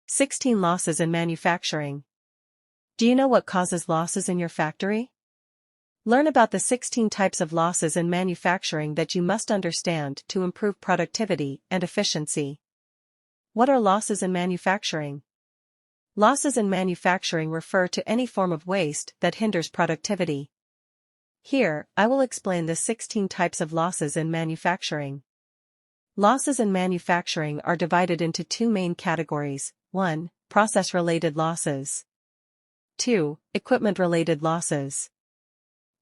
16 Losses in manufacturing. Do you know what causes losses in your factory? Learn about the 16 types of losses in manufacturing that you must understand to improve productivity and efficiency. What are losses in manufacturing? Losses in manufacturing refer to any form of waste that hinders productivity. Here, I will explain the 16 types of losses in manufacturing. Losses in manufacturing are divided into two main categories: 1. Process-related losses. 2. Equipment-related losses.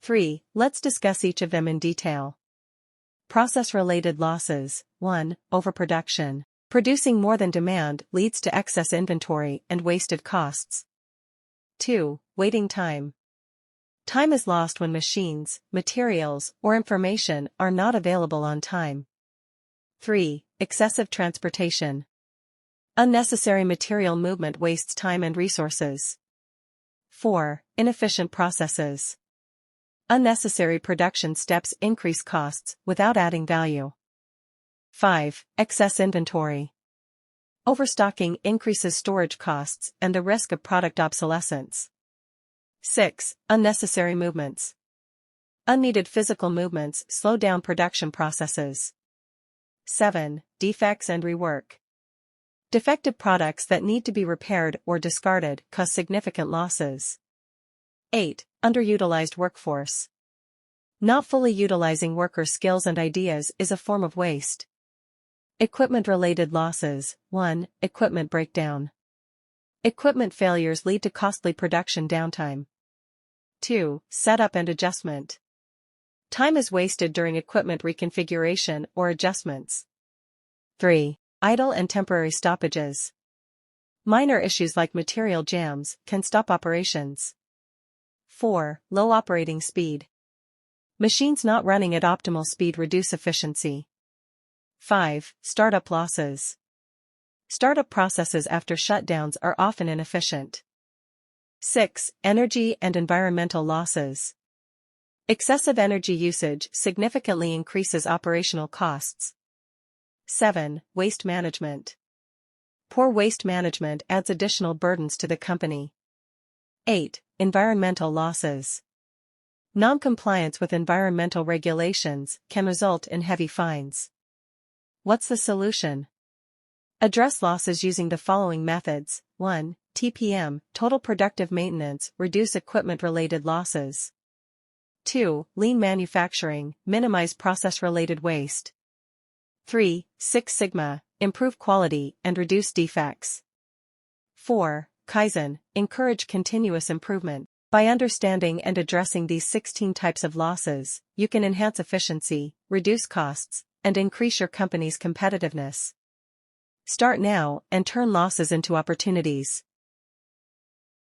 3. Let's discuss each of them in detail. Process-related losses. 1. Overproduction. Producing more than demand leads to excess inventory and wasted costs. 2. Waiting time. Time is lost when machines, materials, or information are not available on time. 3. Excessive transportation. Unnecessary material movement wastes time and resources. 4. Inefficient processes. Unnecessary production steps increase costs without adding value. 5. Excess inventory. Overstocking increases storage costs and the risk of product obsolescence. 6. Unnecessary movements. Unneeded physical movements slow down production processes. 7. Defects and rework. Defective products that need to be repaired or discarded cause significant losses. 8. Underutilized workforce. Not fully utilizing workers' skills and ideas is a form of waste. Equipment-related losses. 1. Equipment breakdown. Equipment failures lead to costly production downtime. 2. Setup and adjustment. Time is wasted during equipment reconfiguration or adjustments. 3. Idle and temporary stoppages. Minor issues like material jams can stop operations. 4. Low operating speed. Machines not running at optimal speed reduce efficiency. 5. Startup losses. Startup processes after shutdowns are often inefficient. 6. Energy and environmental losses. Excessive energy usage significantly increases operational costs. 7. Waste management. Poor waste management adds additional burdens to the company. 8. Environmental losses. Non-compliance with environmental regulations can result in heavy fines. What's the solution? Address losses using the following methods. 1. TPM, total productive maintenance, reduce equipment-related losses. 2. Lean manufacturing, minimize process-related waste. 3. Six Sigma, improve quality and reduce defects. 4. Kaizen, encourage continuous improvement. By understanding and addressing these 16 types of losses, you can enhance efficiency, reduce costs, and increase your company's competitiveness. Start now and turn losses into opportunities.